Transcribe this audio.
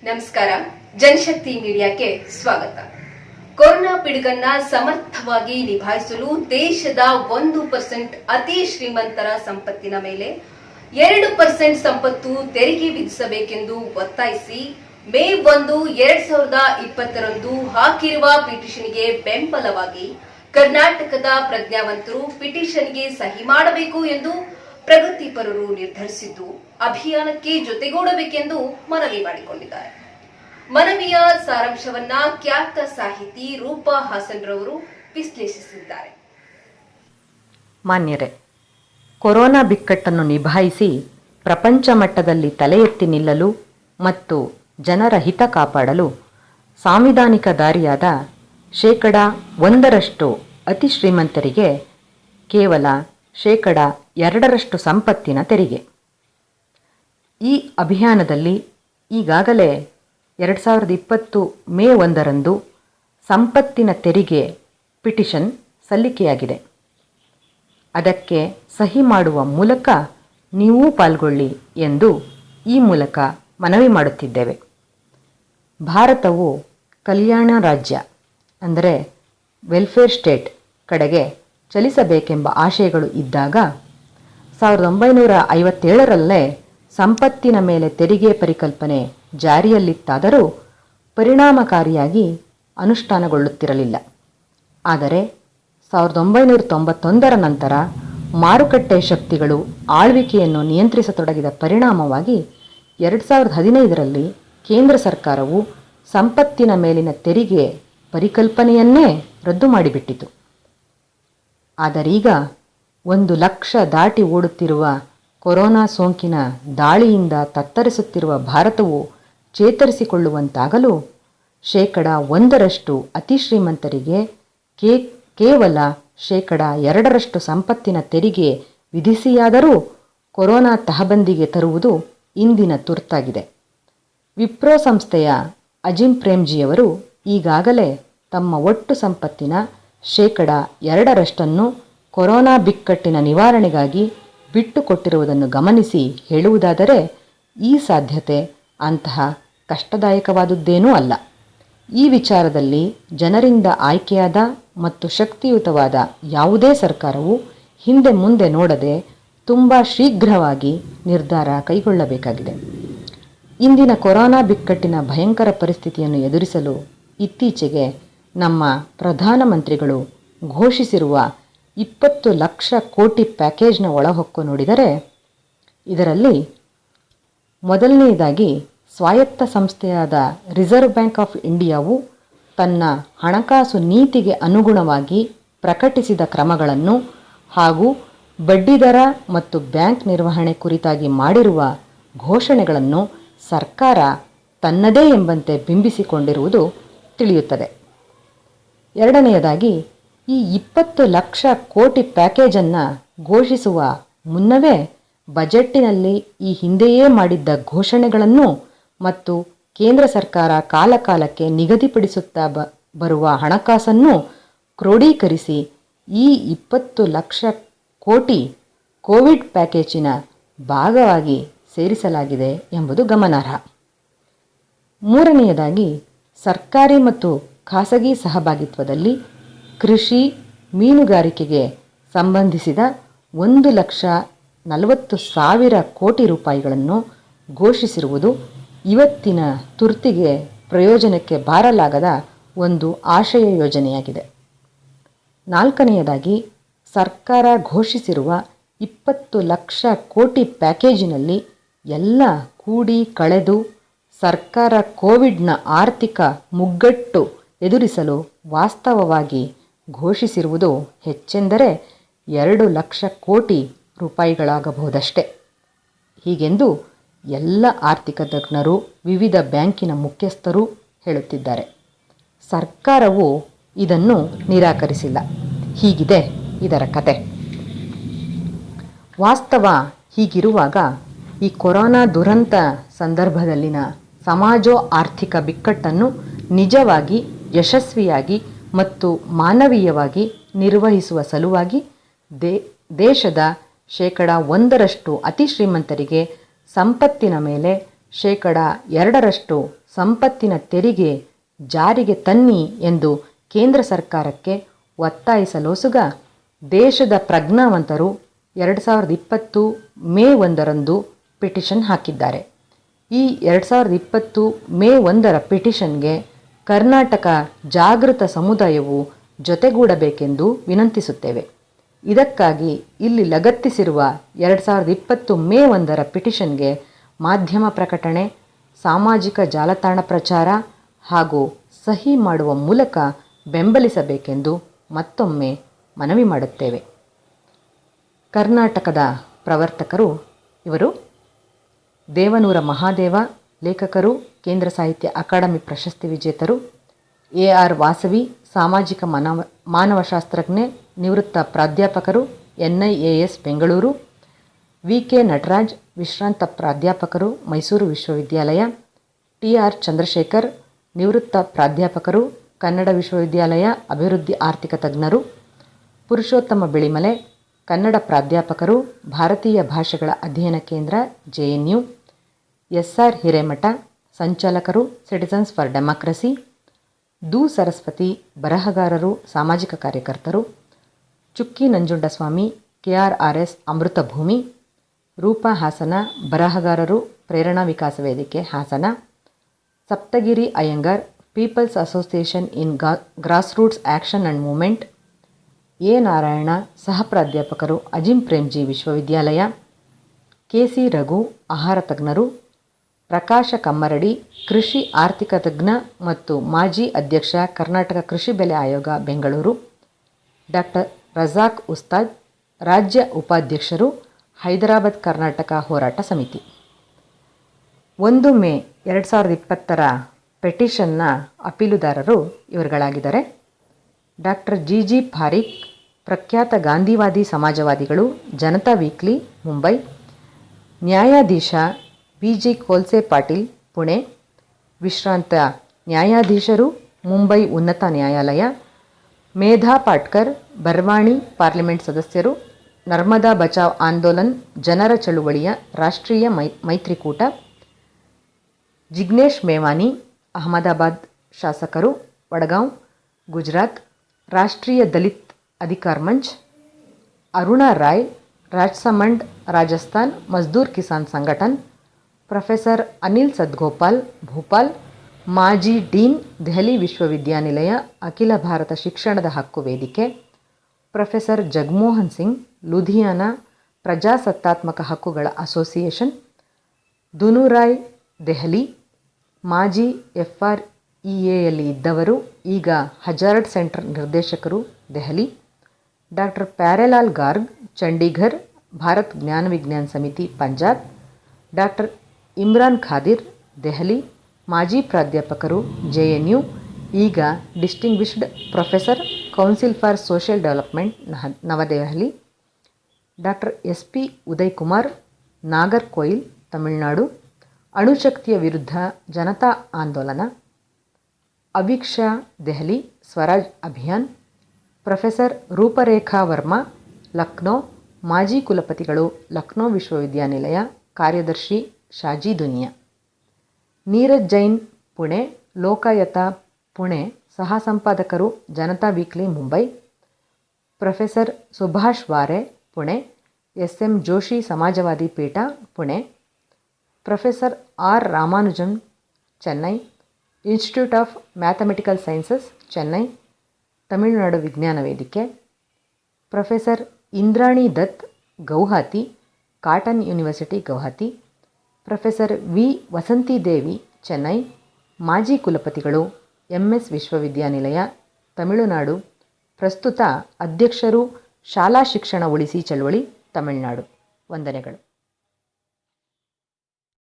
ನಮಸ್ಕಾರ. ಜನಶಕ್ತಿ ಮೀಡಿಯಾಕ್ಕೆ ಸ್ವಾಗತ. ಕೊರೋನಾ ಪಿಡುಗನ್ನ ಸಮರ್ಥವಾಗಿ ನಿಭಾಯಿಸಲು ದೇಶದ 1% ಅತಿ ಶ್ರೀಮಂತರ ಸಂಪತ್ತಿನ ಮೇಲೆ 2% ಸಂಪತ್ತು ತೆರಿಗೆ ವಿಧಿಸಬೇಕೆಂದು ಒತ್ತಾಯಿಸಿ ಮೇ 1, 2020 ಹಾಕಿರುವ ಪಿಟಿಷನ್ಗೆ ಬೆಂಬಲವಾಗಿ ಕರ್ನಾಟಕದ ಪ್ರಜ್ಞಾವಂತರು ಪಿಟಿಷನ್ಗೆ ಸಹಿ ಮಾಡಬೇಕು ಎಂದು ಪ್ರಗತಿಪರರು ನಿರ್ಧರಿಸಿದ್ದು ಅಭಿಯಾನಕ್ಕೆ ಜೊತೆಗೂಡಬೇಕೆಂದು ಮನವಿ ಮಾಡಿಕೊಂಡಿದ್ದಾರೆ. ಮನವಿಯ ಸಾರಾಂಶವನ್ನ ಖ್ಯಾತ ಸಾಹಿತಿ ರೂಪಾ ಹಾಸನ್ ರವರು ವಿಶ್ಲೇಷಿಸಿದ್ದಾರೆ. ಮಾನ್ಯರೇ, ಕೊರೋನಾ ಬಿಕ್ಕಟ್ಟನ್ನು ನಿಭಾಯಿಸಿ ಪ್ರಪಂಚ ಮಟ್ಟದಲ್ಲಿ ತಲೆ ಎತ್ತಿ ನಿಲ್ಲಲು ಮತ್ತು ಜನರ ಹಿತ ಕಾಪಾಡಲು ಸಾಂವಿಧಾನಿಕ ದಾರಿಯಾದ 1% ಅತಿ ಶ್ರೀಮಂತರಿಗೆ ಕೇವಲ 2% ಸಂಪತ್ತಿನ ತೆರಿಗೆ. ಈ ಅಭಿಯಾನದಲ್ಲಿ ಈಗಾಗಲೇ 2020 ಮೇ 1 ಸಂಪತ್ತಿನ ತೆರಿಗೆ ಪಿಟಿಷನ್ ಸಲ್ಲಿಕೆಯಾಗಿದೆ. ಅದಕ್ಕೆ ಸಹಿ ಮಾಡುವ ಮೂಲಕ ನೀವೂ ಪಾಲ್ಗೊಳ್ಳಿ ಎಂದು ಈ ಮೂಲಕ ಮನವಿ ಮಾಡುತ್ತಿದ್ದೇವೆ. ಭಾರತವು ಕಲ್ಯಾಣ ರಾಜ್ಯ ಅಂದರೆ ವೆಲ್ಫೇರ್ ಸ್ಟೇಟ್ ಕಡೆಗೆ ಚಲಿಸಬೇಕೆಂಬ ಆಶಯಗಳು ಇದ್ದಾಗ 1957ರಲ್ಲೇ ಸಂಪತ್ತಿನ ಮೇಲೆ ತೆರಿಗೆ ಪರಿಕಲ್ಪನೆ ಜಾರಿಯಲ್ಲಿತ್ತಾದರೂ ಪರಿಣಾಮಕಾರಿಯಾಗಿ ಅನುಷ್ಠಾನಗೊಳ್ಳುತ್ತಿರಲಿಲ್ಲ. ಆದರೆ 1991ರ ನಂತರ ಮಾರುಕಟ್ಟೆ ಶಕ್ತಿಗಳು ಆಳ್ವಿಕೆಯನ್ನು ನಿಯಂತ್ರಿಸತೊಡಗಿದ ಪರಿಣಾಮವಾಗಿ 2015ರಲ್ಲಿ ಕೇಂದ್ರ ಸರ್ಕಾರವು ಸಂಪತ್ತಿನ ಮೇಲಿನ ತೆರಿಗೆ ಪರಿಕಲ್ಪನೆಯನ್ನೇ ರದ್ದು ಮಾಡಿಬಿಟ್ಟಿತು. ಆದರೀಗ 1 ಲಕ್ಷ ದಾಟಿ ಓಡುತ್ತಿರುವ ಕೊರೋನಾ ಸೋಂಕಿನ ದಾಳಿಯಿಂದ ತತ್ತರಿಸುತ್ತಿರುವ ಭಾರತವು ಚೇತರಿಸಿಕೊಳ್ಳುವಂತಾಗಲು 1% ಅತಿ ಶ್ರೀಮಂತರಿಗೆ ಕೇವಲ 2% ಸಂಪತ್ತಿನ ತೆರಿಗೆ ವಿಧಿಸಿಯಾದರೂ ಕೊರೋನಾ ತಹಬಂದಿಗೆ ತರುವುದು ಇಂದಿನ ತುರ್ತಾಗಿದೆ. ವಿಪ್ರೋ ಸಂಸ್ಥೆಯ ಅಜಿಂ ಪ್ರೇಮ್ಜಿಯವರು ಈಗಾಗಲೇ ತಮ್ಮ ಒಟ್ಟು ಸಂಪತ್ತಿನ 2% ಕೊರೋನಾ ಬಿಕ್ಕಟ್ಟಿನ ನಿವಾರಣೆಗಾಗಿ ಬಿಟ್ಟುಕೊಟ್ಟಿರುವುದನ್ನು ಗಮನಿಸಿ ಹೇಳುವುದಾದರೆ ಈ ಸಾಧ್ಯತೆ ಅಂತಹ ಕಷ್ಟದಾಯಕವಾದುದ್ದೇನೂ ಅಲ್ಲ. ಈ ವಿಚಾರದಲ್ಲಿ ಜನರಿಂದ ಆಯ್ಕೆಯಾದ ಮತ್ತು ಶಕ್ತಿಯುತವಾದ ಯಾವುದೇ ಸರ್ಕಾರವು ಹಿಂದೆ ಮುಂದೆ ನೋಡದೆ ತುಂಬ ಶೀಘ್ರವಾಗಿ ನಿರ್ಧಾರ ಕೈಗೊಳ್ಳಬೇಕಾಗಿದೆ. ಇಂದಿನ ಕೊರೋನಾ ಬಿಕ್ಕಟ್ಟಿನ ಭಯಂಕರ ಪರಿಸ್ಥಿತಿಯನ್ನು ಎದುರಿಸಲು ಇತ್ತೀಚೆಗೆ ನಮ್ಮ ಪ್ರಧಾನಮಂತ್ರಿಗಳು ಘೋಷಿಸಿರುವ 20 ಲಕ್ಷ ಕೋಟಿ ಪ್ಯಾಕೇಜ್ನ ಒಳಹೊಕ್ಕು ನೋಡಿದರೆ ಇದರಲ್ಲಿ ಮೊದಲನೆಯದಾಗಿ ಸ್ವಾಯತ್ತ ಸಂಸ್ಥೆಯಾದ ರಿಸರ್ವ್ ಬ್ಯಾಂಕ್ ಆಫ್ ಇಂಡಿಯಾವು ತನ್ನ ಹಣಕಾಸು ನೀತಿಗೆ ಅನುಗುಣವಾಗಿ ಪ್ರಕಟಿಸಿದ ಕ್ರಮಗಳನ್ನು ಹಾಗೂ ಬಡ್ಡಿದರ ಮತ್ತು ಬ್ಯಾಂಕ್ ನಿರ್ವಹಣೆ ಕುರಿತಾಗಿ ಮಾಡಿರುವ ಘೋಷಣೆಗಳನ್ನು ಸರ್ಕಾರ ತನ್ನದೇ ಎಂಬಂತೆ ಬಿಂಬಿಸಿಕೊಂಡಿರುವುದು ತಿಳಿಯುತ್ತದೆ. ಎರಡನೆಯದಾಗಿ ಈ 20 ಲಕ್ಷ ಕೋಟಿ ಪ್ಯಾಕೇಜನ್ನು ಘೋಷಿಸುವ ಮುನ್ನವೇ ಬಜೆಟ್ಟಿನಲ್ಲಿ ಈ ಹಿಂದೆಯೇ ಮಾಡಿದ್ದ ಘೋಷಣೆಗಳನ್ನು ಮತ್ತು ಕೇಂದ್ರ ಸರ್ಕಾರ ಕಾಲಕಾಲಕ್ಕೆ ನಿಗದಿಪಡಿಸುತ್ತಾ ಬರುವ ಹಣಕಾಸನ್ನು ಕ್ರೋಢೀಕರಿಸಿ ಈ 20 ಲಕ್ಷ ಕೋಟಿ ಕೋವಿಡ್ ಪ್ಯಾಕೇಜಿನ ಭಾಗವಾಗಿ ಸೇರಿಸಲಾಗಿದೆ ಎಂಬುದು ಗಮನಾರ್ಹ. ಮೂರನೆಯದಾಗಿ ಸರ್ಕಾರಿ ಮತ್ತು ಖಾಸಗಿ ಸಹಭಾಗಿತ್ವದಲ್ಲಿ ಕೃಷಿ ಮೀನುಗಾರಿಕೆಗೆ ಸಂಬಂಧಿಸಿದ 1,40,000 ಕೋಟಿ ರೂಪಾಯಿಗಳನ್ನು ಘೋಷಿಸಿರುವುದು ಇವತ್ತಿನ ತುರ್ತಿಗೆ ಪ್ರಯೋಜನಕ್ಕೆ ಬಾರಲಾಗದ ಒಂದು ಆಶಯ ಯೋಜನೆಯಾಗಿದೆ. ನಾಲ್ಕನೆಯದಾಗಿ ಸರ್ಕಾರ ಘೋಷಿಸಿರುವ 20 ಲಕ್ಷ ಕೋಟಿ ಪ್ಯಾಕೇಜಿನಲ್ಲಿ ಎಲ್ಲ ಕೂಡಿ ಕಳೆದು ಸರ್ಕಾರ ಕೋವಿಡ್ನ ಆರ್ಥಿಕ ಮುಗ್ಗಟ್ಟು ಎದುರಿಸಲು ವಾಸ್ತವವಾಗಿ ಘೋಷಿಸಿರುವುದು ಹೆಚ್ಚೆಂದರೆ 2 ಲಕ್ಷ ಕೋಟಿ ರೂಪಾಯಿಗಳಾಗಬಹುದಷ್ಟೆ. ಹೀಗೆಂದು ಎಲ್ಲ ಆರ್ಥಿಕ ತಜ್ಞರು ವಿವಿಧ ಬ್ಯಾಂಕಿನ ಮುಖ್ಯಸ್ಥರು ಹೇಳುತ್ತಿದ್ದಾರೆ. ಸರ್ಕಾರವು ಇದನ್ನು ನಿರಾಕರಿಸಿಲ್ಲ. ಹೀಗಿದೆ ಇದರ ಕತೆ. ವಾಸ್ತವ ಹೀಗಿರುವಾಗ ಈ ಕೊರೋನಾ ದುರಂತ ಸಂದರ್ಭದಲ್ಲಿನ ಸಮಾಜೋ ಆರ್ಥಿಕ ಬಿಕ್ಕಟ್ಟನ್ನು ನಿಜವಾಗಿ ಯಶಸ್ವಿಯಾಗಿ ಮತ್ತು ಮಾನವೀಯವಾಗಿ ನಿರ್ವಹಿಸುವ ಸಲುವಾಗಿ ದೇಶದ 1% ಅತಿ ಶ್ರೀಮಂತರಿಗೆ ಸಂಪತ್ತಿನ ಮೇಲೆ 2% ಸಂಪತ್ತಿನ ತೆರಿಗೆ ಜಾರಿಗೆ ತನ್ನಿ ಎಂದು ಕೇಂದ್ರ ಸರ್ಕಾರಕ್ಕೆ ಒತ್ತಾಯಿಸಲೋಸುಗ ದೇಶದ ಪ್ರಜ್ಞಾವಂತರು 2020 ಮೇ 1ರಂದು ಪಿಟಿಷನ್ ಹಾಕಿದ್ದಾರೆ. ಈ 2020 ಮೇ 1ರ ಪಿಟಿಷನ್ಗೆ ಕರ್ನಾಟಕ ಜಾಗೃತ ಸಮುದಾಯವು ಜೊತೆಗೂಡಬೇಕೆಂದು ವಿನಂತಿಸುತ್ತೇವೆ. ಇದಕ್ಕಾಗಿ ಇಲ್ಲಿ ಲಗತ್ತಿಸಿರುವ 2020 ಮೇ 1ರ ಪಿಟಿಷನ್ಗೆ ಮಾಧ್ಯಮ ಪ್ರಕಟಣೆ, ಸಾಮಾಜಿಕ ಜಾಲತಾಣ ಪ್ರಚಾರ ಹಾಗೂ ಸಹಿ ಮಾಡುವ ಮೂಲಕ ಬೆಂಬಲಿಸಬೇಕೆಂದು ಮತ್ತೊಮ್ಮೆ ಮನವಿ ಮಾಡುತ್ತೇವೆ. ಕರ್ನಾಟಕದ ಪ್ರವರ್ತಕರು ಇವರು ದೇವನೂರ ಮಹಾದೇವ, ಲೇಖಕರು, ಕೇಂದ್ರ ಸಾಹಿತ್ಯ ಅಕಾಡೆಮಿ ಪ್ರಶಸ್ತಿ ವಿಜೇತರು. AR ವಾಸವಿ, ಸಾಮಾಜಿಕ ಮಾನವಶಾಸ್ತ್ರಜ್ಞೆ, ನಿವೃತ್ತ ಪ್ರಾಧ್ಯಾಪಕರು, NIAS ಬೆಂಗಳೂರು. VK ನಟರಾಜ್, ವಿಶ್ರಾಂತ ಪ್ರಾಧ್ಯಾಪಕರು, ಮೈಸೂರು ವಿಶ್ವವಿದ್ಯಾಲಯ. TR ಚಂದ್ರಶೇಖರ್, ನಿವೃತ್ತ ಪ್ರಾಧ್ಯಾಪಕರು, ಕನ್ನಡ ವಿಶ್ವವಿದ್ಯಾಲಯ, ಅಭಿವೃದ್ಧಿ ಆರ್ಥಿಕ ತಜ್ಞರು. ಪುರುಷೋತ್ತಮ ಬಿಳಿಮಲೆ, ಕನ್ನಡ ಪ್ರಾಧ್ಯಾಪಕರು, ಭಾರತೀಯ ಭಾಷೆಗಳ ಅಧ್ಯಯನ ಕೇಂದ್ರ, JNU. SR ಹಿರೇಮಠ, ಸಂಚಾಲಕರು, citizens for democracy. Du Saraswati, ಬರಹಗಾರರು, ಸಾಮಾಜಿಕ ಕಾರ್ಯಕರ್ತರು. ಚುಕ್ಕಿ ನಂಜುಂಡಸ್ವಾಮಿ, KRRS ಅಮೃತಭೂಮಿ. ರೂಪಾ ಹಾಸನ, ಬರಹಗಾರರು, Prerana Vikasa Vedike Hassan. Saptagiri Iyengar, people's association in grassroots action and movement. A Narayana, ಸಹ ಪ್ರಾಧ್ಯಾಪಕರು, ಅಜಿಂ ಪ್ರೇಮ್ಜಿ ವಿಶ್ವವಿದ್ಯಾಲಯ. KC ರಘು, ಆಹಾರ ತಜ್ಞರು. ಪ್ರಕಾಶ ಕಮ್ಮರಡಿ, ಕೃಷಿ ಆರ್ಥಿಕ ತಜ್ಞ ಮತ್ತು ಮಾಜಿ ಅಧ್ಯಕ್ಷ, ಕರ್ನಾಟಕ ಕೃಷಿ ಬೆಲೆ ಆಯೋಗ, ಬೆಂಗಳೂರು. ಡಾಕ್ಟರ್ ರಜಾಕ್ ಉಸ್ತಾದ್, ರಾಜ್ಯ ಉಪಾಧ್ಯಕ್ಷರು, ಹೈದರಾಬಾದ್ ಕರ್ನಾಟಕ ಹೋರಾಟ ಸಮಿತಿ. 1 ಮೇ 2020ರ ಪೆಟಿಷನ್ನ ಅಪೀಲುದಾರರು ಇವರುಗಳಾಗಿದ್ದಾರೆ. ಡಾಕ್ಟರ್ GG ಪಾರಿಕ್, ಪ್ರಖ್ಯಾತ ಗಾಂಧಿವಾದಿ ಸಮಾಜವಾದಿಗಳು, ಜನತಾ ವೀಕ್ಲಿ, ಮುಂಬೈ. ನ್ಯಾಯಾಧೀಶ BG ಕೋಲ್ಸೆ ಪಾಟೀಲ್, ಪುಣೆ. ವಿಶ್ರಾಂತ ನ್ಯಾಯಾಧೀಶರು, ಮುಂಬೈ ಉನ್ನತ ನ್ಯಾಯಾಲಯ. ಮೇಧಾ ಪಾಟ್ಕರ್, ಬರ್ವಾಣಿ ಪಾರ್ಲಿಮೆಂಟ್ ಸದಸ್ಯರು, ನರ್ಮದಾ ಬಚಾವ್ ಆಂದೋಲನ್ ಜನರ ಚಳುವಳಿಯ ರಾಷ್ಟ್ರೀಯ ಮೈತ್ರಿಕೂಟ. ಜಿಗ್ನೇಶ್ ಮೇವಾನಿ, ಅಹಮದಾಬಾದ್ ಶಾಸಕರು, ವಡಗಾಂವ್, ಗುಜರಾತ್, ರಾಷ್ಟ್ರೀಯ ದಲಿತ್ ಅಧಿಕಾರ್ ಮಂಚ್. ಅರುಣಾ ರಾಯ್, ರಾಜ್ಸಮಂಡ್, ರಾಜಸ್ಥಾನ್ ಮಜ್ದೂರ್ ಕಿಸಾನ್ ಸಂಘಟನ್. ಪ್ರೊಫೆಸರ್ ಅನಿಲ್ ಸದ್ಗೋಪಾಲ್, ಭೋಪಾಲ್, ಮಾಜಿ ಡೀನ್, ದೆಹಲಿ ವಿಶ್ವವಿದ್ಯಾನಿಲಯ, ಅಖಿಲ ಭಾರತ ಶಿಕ್ಷಣದ ಹಕ್ಕು ವೇದಿಕೆ. ಪ್ರೊಫೆಸರ್ ಜಗಮೋಹನ್ ಸಿಂಗ್, ಲೂಧಿಯಾನ, ಪ್ರಜಾಸತ್ತಾತ್ಮಕ ಹಕ್ಕುಗಳ ಅಸೋಸಿಯೇಷನ್. ದುನುರಾಯ್, ದೆಹಲಿ, ಮಾಜಿ FREAಯಲ್ಲಿ ಇದ್ದವರು, ಈಗ ಹಜಾರ್ಡ್ ಸೆಂಟರ್ ನಿರ್ದೇಶಕರು, ದೆಹಲಿ. ಡಾಕ್ಟರ್ ಪ್ಯಾರೆಲಾಲ್ ಗಾರ್ಗ್, ಚಂಡೀಘರ್, ಭಾರತ್ ಜ್ಞಾನ ವಿಜ್ಞಾನ ಸಮಿತಿ, ಪಂಜಾಬ್. ಡಾಕ್ಟರ್ ಇಮ್ರಾನ್ ಖಾದಿರ್, ದೆಹಲಿ, ಮಾಜಿ ಪ್ರಾಧ್ಯಾಪಕರು, JNU, ಈಗ distinguished professor, council for social development, New Delhi. Doctor SP Uday Kumar, Nagercoil, Tamil Nadu, ಅಣುಶಕ್ತಿಯ ವಿರುದ್ಧ ಜನತಾ ಆಂದೋಲನ. ಅವಿಕ್ಷಾ, ದೆಹಲಿ, ಸ್ವರಾಜ್ ಅಭಿಯಾನ್. ಪ್ರೊಫೆಸರ್ ರೂಪರೇಖಾ ವರ್ಮಾ, ಲಕ್ನೋ, ಮಾಜಿ ಕುಲಪತಿಗಳು, ಲಕ್ನೋ ವಿಶ್ವವಿದ್ಯಾನಿಲಯ, ಕಾರ್ಯದರ್ಶಿ, ಶಾಜಿ ದುನಿಯಾ. ನೀರಜ್ ಜೈನ್, ಪುಣೆ, ಲೋಕಾಯತ, ಪುಣೆ, ಸಹ ಸಂಪಾದಕರು, Janata weekly, Mumbai. Professor Subhash Ware, Pune, SM Joshi ಸಮಾಜವಾದಿ ಪೀಠ, Pune. Professor R Ramanujan, Chennai, institute of mathematical sciences, Chennai, Tamil Nadu ವಿಜ್ಞಾನ ವೇದಿಕೆ. Professor Indrani Dutt, Guwahati, Cotton university, Guwahati. Professor V Vasanthi Devi, Chennai, ಮಾಜಿ ಕುಲಪತಿಗಳು, MS ವಿಶ್ವವಿದ್ಯಾನಿಲಯ, ತಮಿಳುನಾಡು. ಪ್ರಸ್ತುತ ಅಧ್ಯಕ್ಷರು, ಶಾಲಾ ಶಿಕ್ಷಣ ಉಳಿಸಿ ಚಳವಳಿ, ತಮಿಳುನಾಡು. ವಂದನೆಗಳು.